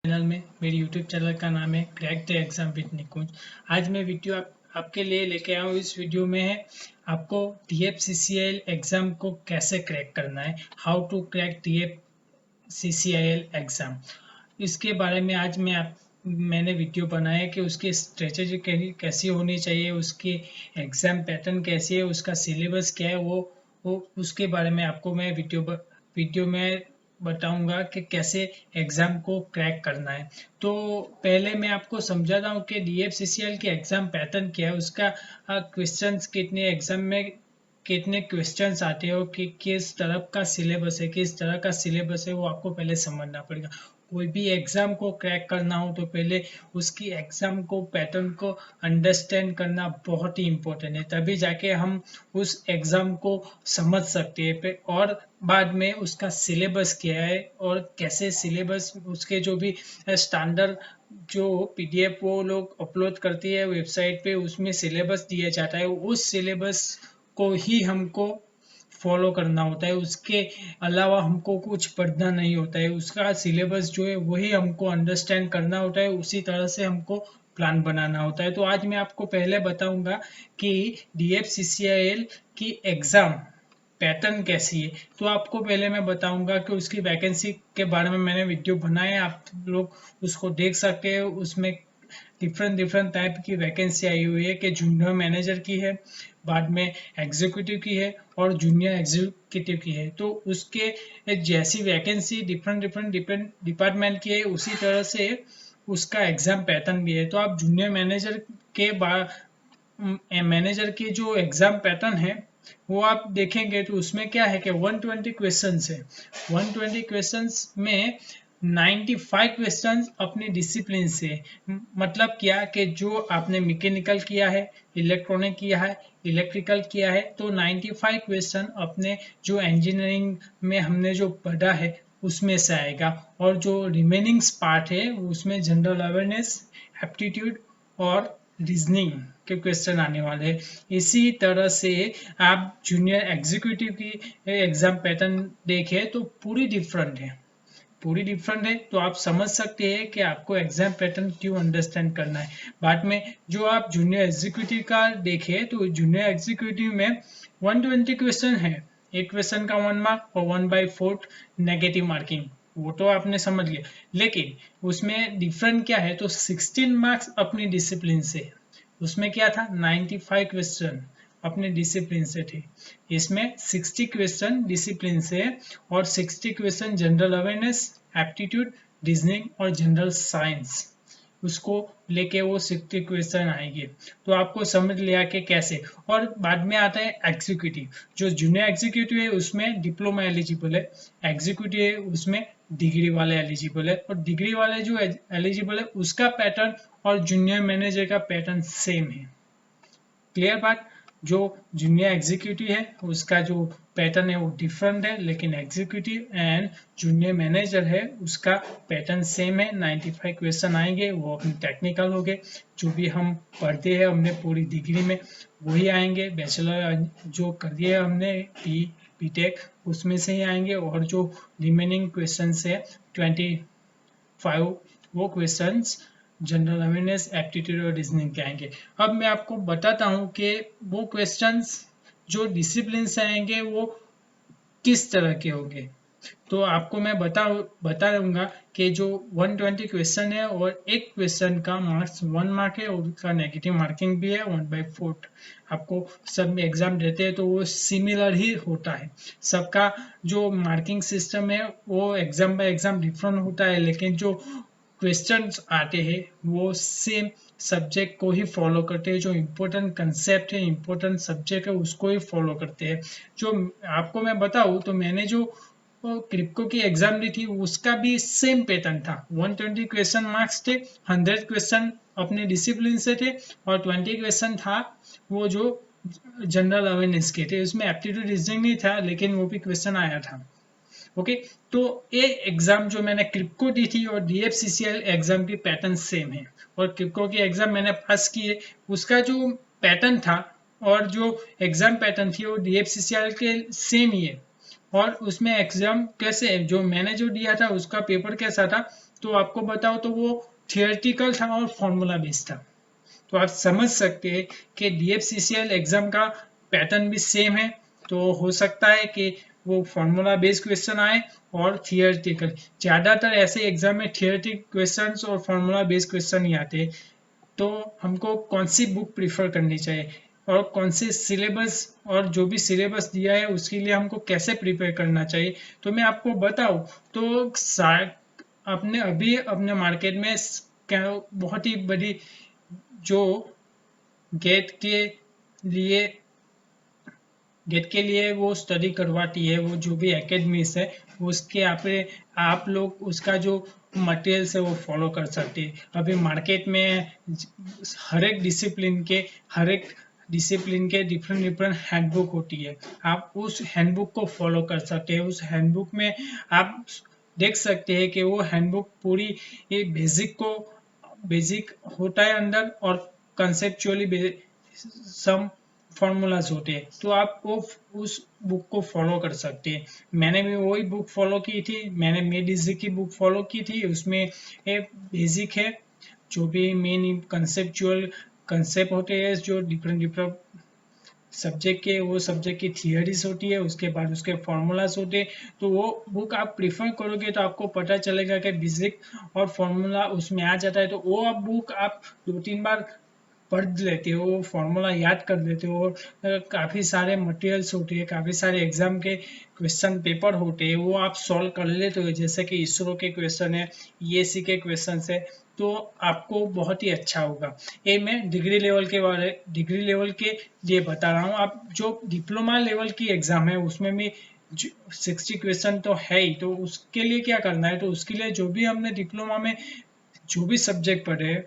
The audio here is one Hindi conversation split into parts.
चैनल में मेरी यूट्यूब चैनल का नाम है क्रैक द एग्जाम विद निकुंज। आज मैं वीडियो आपके लिए लेके आया हूँ। इस वीडियो में है आपको DFCCIL एग्ज़ाम को कैसे क्रैक करना है, how to crack DFCCIL exam. इसके बारे में आज मैंने वीडियो बनाया है कि उसकी स्ट्रेटेजी कैसी होनी चाहिए, उसकी एग्ज़ाम पैटर्न कैसी है, उसका सिलेबस क्या है, वो उसके बारे में आपको मैं वीडियो में बताऊंगा कि कैसे एग्ज़ाम को क्रैक करना है। तो पहले मैं आपको समझाता हूँ कि DFCCIL की एग्ज़ाम पैटर्न क्या है, उसका क्वेश्चंस कितने एग्ज़ाम में कितने क्वेश्चंस आते हो कि किस तरह का सिलेबस है, किस तरह का सिलेबस है, वो आपको पहले समझना पड़ेगा। कोई भी एग्ज़ाम को क्रैक करना हो तो पहले उसकी एग्ज़ाम को पैटर्न को अंडरस्टैंड करना बहुत ही इम्पोर्टेंट है, तभी जाके हम उस एग्ज़ाम को समझ सकते हैं। और बाद में उसका सिलेबस क्या है और कैसे सिलेबस उसके जो भी स्टैंडर्ड जो PDF वो लोग अपलोड करती है वेबसाइट पे, उसमें सिलेबस दिया जाता है, उस सिलेबस को ही हमको फॉलो करना होता है। उसके अलावा हमको कुछ पढ़ना नहीं होता है। उसका सिलेबस जो है वही हमको अंडरस्टैंड करना होता है, उसी तरह से हमको प्लान बनाना होता है। तो आज मैं आपको पहले बताऊंगा कि DFCCIL की एग्ज़ाम पैटर्न कैसी है। तो आपको पहले मैं बताऊंगा कि उसकी वैकेंसी के बारे में मैंने वीडियो बनाया है, आप लोग उसको देख सकते हैं। उसमें डिफरेंट टाइप की वैकेंसी आई हुई है कि जूनियर मैनेजर की है, बाद में एग्जीक्यूटिव की है और जूनियर एग्जीक्यूटिव की है। तो उसके जैसी वैकेंसी डिफरेंट डिपार्टमेंट की है, उसी तरह से उसका एग्जाम पैटर्न भी है। तो आप जूनियर मैनेजर के जो एग्जाम पैटर्न है वो आप देखेंगे तो उसमें क्या है कि 120 क्वेश्चंस है। 120 क्वेश्चंस में 95 क्वेश्चंस अपने डिसिप्लिन से, मतलब क्या कि जो आपने मैकेनिकल किया है, इलेक्ट्रॉनिक किया है, इलेक्ट्रिकल किया है, तो 95 क्वेश्चन अपने जो इंजीनियरिंग में हमने जो पढ़ा है उसमें से आएगा। और जो रिमेनिंग पार्ट है उसमें जनरल अवेयरनेस, एप्टीट्यूड और रीजनिंग के क्वेश्चन आने वाले हैं। इसी तरह से आप जूनियर एग्जीक्यूटिव की एग्जाम पैटर्न देखें तो पूरी डिफरेंट है। तो आप समझ सकते हैं कि आपको एग्जाम पैटर्न क्यों अंडरस्टैंड करना है। बाद में जो आप जूनियर एग्जीक्यूटिव का देखें तो जूनियर एग्जीक्यूटिव में 120 क्वेश्चन है। एक क्वेश्चन का 1 मार्क और 1/4 नेगेटिव मार्किंग, वो तो आपने समझ लिया। लेकिन उसमें डिफरेंट क्या है, तो 16 मार्क्स अपनी डिसिप्लिन से, उसमें क्या था 95 क्वेश्चन अपने डिसिप्लिन से थे, इसमें 60 क्वेश्चन डिसिप्लिन से और 60 question general awareness, aptitude, reasoning और जनरल साइंस, उसको लेके वो 60 क्वेश्चन आएंगे। तो आपको समझ लिया कि कैसे। और बाद में आता है एग्जीक्यूटिव। जो जूनियर एग्जीक्यूटिव है उसमें डिप्लोमा एलिजिबल है, एग्जीक्यूटिव है उसमें डिग्री वाले एलिजिबल है, और डिग्री वाले जो एलिजिबल है उसका पैटर्न और जूनियर मैनेजर का पैटर्न सेम है। क्लियर बात। जो जूनियर एग्जीक्यूटिव है उसका जो पैटर्न है वो डिफरेंट है, लेकिन एग्जीक्यूटिव एंड जूनियर मैनेजर है उसका पैटर्न सेम है। 95 क्वेश्चन आएंगे, वो अपने टेक्निकल हो गए, जो भी हम पढ़ते हैं हमने पूरी डिग्री में वही आएंगे। बैचलर जो करिए हमने बीटेक उसमें से ही आएंगे, और जो रिमेनिंग क्वेश्चन है 25 वो क्वेश्चंस जनरल अवेयरनेस, एप्टीट्यूड और रीजनिंग के आएंगे। अब मैं आपको बताता हूँ कि वो क्वेश्चंस जो डिसिप्लिन से आएंगे वो किस तरह के होंगे। तो आपको मैं बता दूंगा कि जो 120 क्वेश्चन है और एक क्वेश्चन का मार्क्स 1 मार्क है और उसका नेगेटिव मार्किंग भी है 1/4। आपको सब एग्जाम देते हैं तो वो सिमिलर ही होता है। सबका जो मार्किंग सिस्टम है वो एग्जाम बाय एग्जाम डिफरेंट होता है, लेकिन जो क्वेश्चंस आते हैं वो सेम सब्जेक्ट को ही फॉलो करते हैं। जो इम्पोर्टेंट कंसेप्ट है, इम्पोर्टेंट सब्जेक्ट है, उसको ही फॉलो करते हैं। जो आपको मैं बताऊं तो मैंने जो क्रिप्को की एग्जाम दी थी उसका भी सेम पैटर्न था। 120 क्वेश्चन मार्क्स थे, 100 क्वेश्चन अपने डिसिप्लिन से थे और 20 क्वेश्चन था वो जो जनरल अवेयरनेस के थे। उसमें एप्टीट्यूड रीजनिंग नहीं था, लेकिन वो भी क्वेश्चन आया था। ओके, तो ये एग्जाम जो मैंने क्रिप्को दी थी और DFCCIL एग्जाम की पैटर्न सेम है। और क्रिप्को की एग्जाम मैंने पास की है, उसका जो पैटर्न था और जो एग्जाम पैटर्न थी वो DFCCIL के सेम ही है। और उसमें एग्जाम कैसे, जो मैंने जो दिया था उसका पेपर कैसा था, तो आपको बताओ तो वो थियोरेटिकल था और फॉर्मूला बेस्ड था। तो आप समझ सकते हैं कि DFCCL एग्जाम का पैटर्न भी सेम है, तो हो सकता है कि वो फॉर्मूला बेस्ड क्वेश्चन आए और थियोरेटिकल। ज़्यादातर ऐसे एग्जाम में थियोरेटिकल क्वेश्चंस और फॉर्मूला बेस्ड क्वेश्चन ही आते हैं। तो हमको कौन सी बुक प्रिफर करनी चाहिए और कौन से सिलेबस, और जो भी सिलेबस दिया है उसके लिए हमको कैसे प्रिपेयर करना चाहिए, तो मैं आपको बताऊं तो अपने अभी अपने मार्केट में बहुत ही बड़ी जो गेट के लिए गेट के लिए वो स्टडी करवाती है, वो जो भी एकेडमीज है उसके आप लोग उसका जो मटेरियल्स है वो फॉलो कर सकते हैं। अभी मार्केट में हर एक डिसिप्लिन के डिफरेंट डिफरेंट हैंडबुक होती है, आप उस हैंडबुक को फॉलो कर सकते हैं। उस हैंडबुक में आप देख सकते हैं कि वो हैंडबुक पूरी ये बेसिक होता है अंदर, और कंसेप्चुअली सम फॉर्मूलाज होते हैं, तो आप वो उस बुक को फॉलो कर सकते हैं। मैंने भी वही बुक फॉलो की थी, मैंने मेडिजी की बुक फॉलो की थी। उसमें एक बेसिक है, जो भी मेन कंसेप्चुअल कंसेप्ट होते हैं जो डिफरेंट डिफरेंट सब्जेक्ट के, वो सब्जेक्ट की थियरीज होती है, उसके बाद उसके फॉर्मूलाज होते हैं। तो वो बुक आप प्रिफर करोगे तो आपको पता चलेगा कि बेसिक और फॉर्मूला उसमें आ जाता है। तो वो आप बुक आप 2-3 बार पढ़ लेते हो, फॉर्मूला याद कर लेते हो, काफ़ी सारे मटेरियल्स होते हैं, काफ़ी सारे एग्जाम के क्वेश्चन पेपर होते हैं, वो आप सॉल्व कर लेते हो। जैसे कि इसरो के क्वेश्चन है, ESC के क्वेश्चन है, तो आपको बहुत ही अच्छा होगा। ये मैं डिग्री लेवल के लिए बता रहा हूँ। आप जो डिप्लोमा लेवल की एग्जाम है उसमें भी 60 क्वेश्चन तो है ही, तो उसके लिए क्या करना है, तो उसके लिए जो भी हमने डिप्लोमा में जो भी सब्जेक्ट पढ़े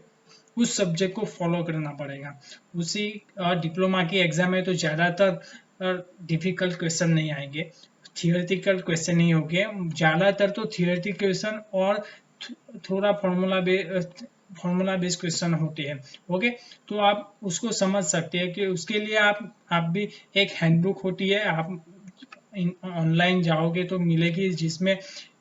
उस सब्जेक्ट को फॉलो करना पड़ेगा। उसी डिप्लोमा की एग्जाम में तो ज़्यादातर डिफिकल्ट क्वेश्चन नहीं आएंगे, थियोरेटिकल क्वेश्चन ही होंगे ज़्यादातर। तो थियोरेटिकल क्वेश्चन और थोड़ा फॉर्मूला बेस्ड क्वेश्चन होते हैं। ओके, तो आप उसको समझ सकते हैं कि उसके लिए आप भी एक हैंडबुक होती है, आप ऑनलाइन जाओगे तो मिलेगी, जिसमें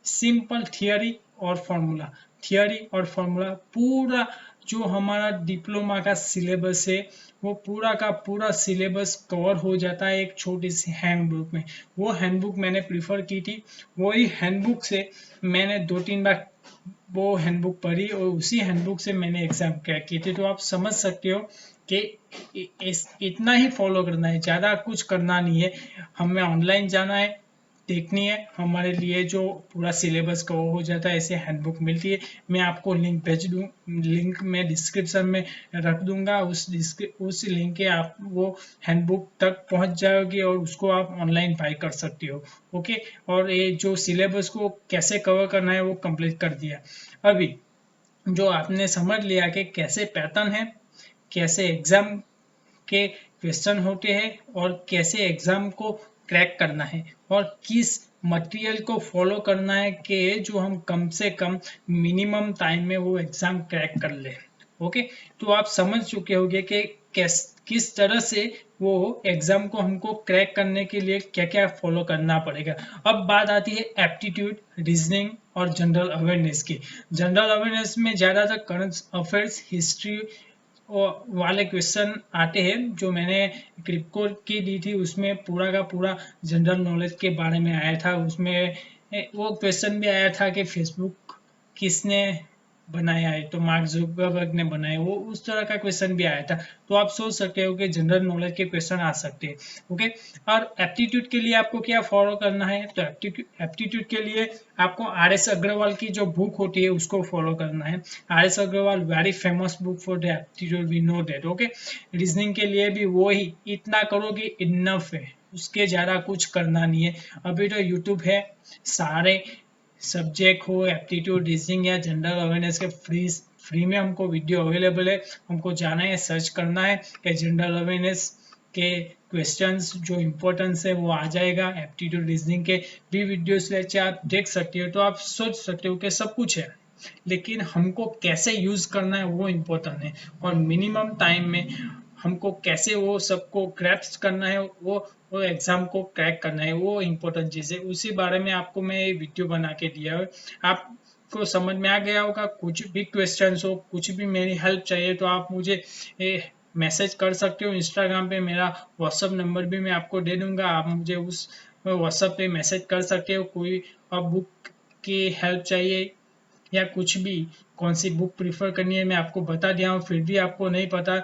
सिंपल थियरी और फॉर्मूला पूरा जो हमारा डिप्लोमा का सिलेबस है वो पूरा का पूरा सिलेबस कवर हो जाता है एक छोटी सी हैंडबुक में। वो हैंडबुक मैंने प्रीफर की थी, वही हैंडबुक से मैंने 2-3 बार वो हैंडबुक पढ़ी और उसी हैंडबुक से मैंने एग्जाम क्रैक किए थे। तो आप समझ सकते हो कि इतना ही फॉलो करना है, ज़्यादा कुछ करना नहीं है। हमें ऑनलाइन जाना है, देखनी है, हमारे लिए जो पूरा सिलेबस कवर हो जाता है, ऐसे हैंडबुक मिलती है। मैं आपको लिंक भेज दूँ, लिंक मैं डिस्क्रिप्शन में रख दूंगा, उस लिंक के आप वो हैंडबुक तक पहुंच जाओगे और उसको आप ऑनलाइन बाय कर सकते हो। ओके, और ये जो सिलेबस को कैसे कवर करना है वो कंप्लीट कर दिया। अभी जो आपने समझ लिया कि कैसे पैटर्न है, कैसे एग्जाम के क्वेश्चन होते हैं और कैसे एग्जाम को क्रैक करना है और किस मटेरियल को फॉलो करना है कि जो हम कम से कम मिनिमम टाइम में वो एग्जाम क्रैक कर ले। ओके, तो आप समझ चुके होंगे कि किस तरह से वो एग्जाम को हमको क्रैक करने के लिए क्या क्या फॉलो करना पड़ेगा। अब बात आती है एप्टीट्यूड, रीजनिंग और जनरल अवेयरनेस की। जनरल अवेयरनेस में ज़्यादातर करंट अफेयर्स, हिस्ट्री वाले क्वेश्चन आते हैं। जो मैंने क्रिप्को की दी थी उसमें पूरा का पूरा जनरल नॉलेज के बारे में आया था। उसमें वो क्वेश्चन भी आया था कि फेसबुक किसने बनाया है, तो मार्क जुकरबर्ग ने बनाया, वो उस तरह का क्वेश्चन भी आया था। तो आप सोच सकते हो कि जनरल नॉलेज के क्वेश्चन आ सकते हैं। ओके, और एप्टीट्यूड के लिए आपको क्या फॉलो करना है, तो एप्टीट्यूड के लिए आपको RS अग्रवाल की जो बुक होती है उसको फॉलो करना है। RS Agrawal very famous book for the aptitude, we know that. Okay, reasoning के लिए भी वही, इतना करोगे इनफ है, उसके ज़्यादा कुछ करना नहीं है। अभी तो यूट्यूब है, सारे सब्जेक्ट हो, एप्टीट्यूड, रीजनिंग या जनरल अवेयरनेस के फ्री में हमको वीडियो अवेलेबल है। हमको जाना है, सर्च करना है कि जनरल अवेयरनेस के क्वेश्चंस जो इम्पोर्टेंस है वो आ जाएगा। एप्टीट्यूड रीजनिंग के भी वीडियोस लेक्चर आप देख सकते हो। तो आप सोच सकते हो कि सब कुछ है, लेकिन हमको कैसे यूज करना है वो इम्पोर्टेंट है, और मिनिमम टाइम में हमको कैसे वो सबको ग्रैप्स करना है, वो एग्जाम को क्रैक करना है, वो इम्पोर्टेंट चीज़ है। उसी बारे में आपको मैं वीडियो बना के दिया है। आप को समझ में आ गया होगा। कुछ भी क्वेश्चंस हो, कुछ भी मेरी हेल्प चाहिए तो आप मुझे मैसेज कर सकते हो इंस्टाग्राम पे। मेरा व्हाट्सअप नंबर भी मैं आपको दे दूंगा, आप मुझे उस व्हाट्सअप पे मैसेज कर सकते हो। कोई बुक की हेल्प चाहिए या कुछ भी, कौन सी बुक प्रीफर करनी है मैं आपको बता दिया हूँ, फिर भी आपको नहीं पता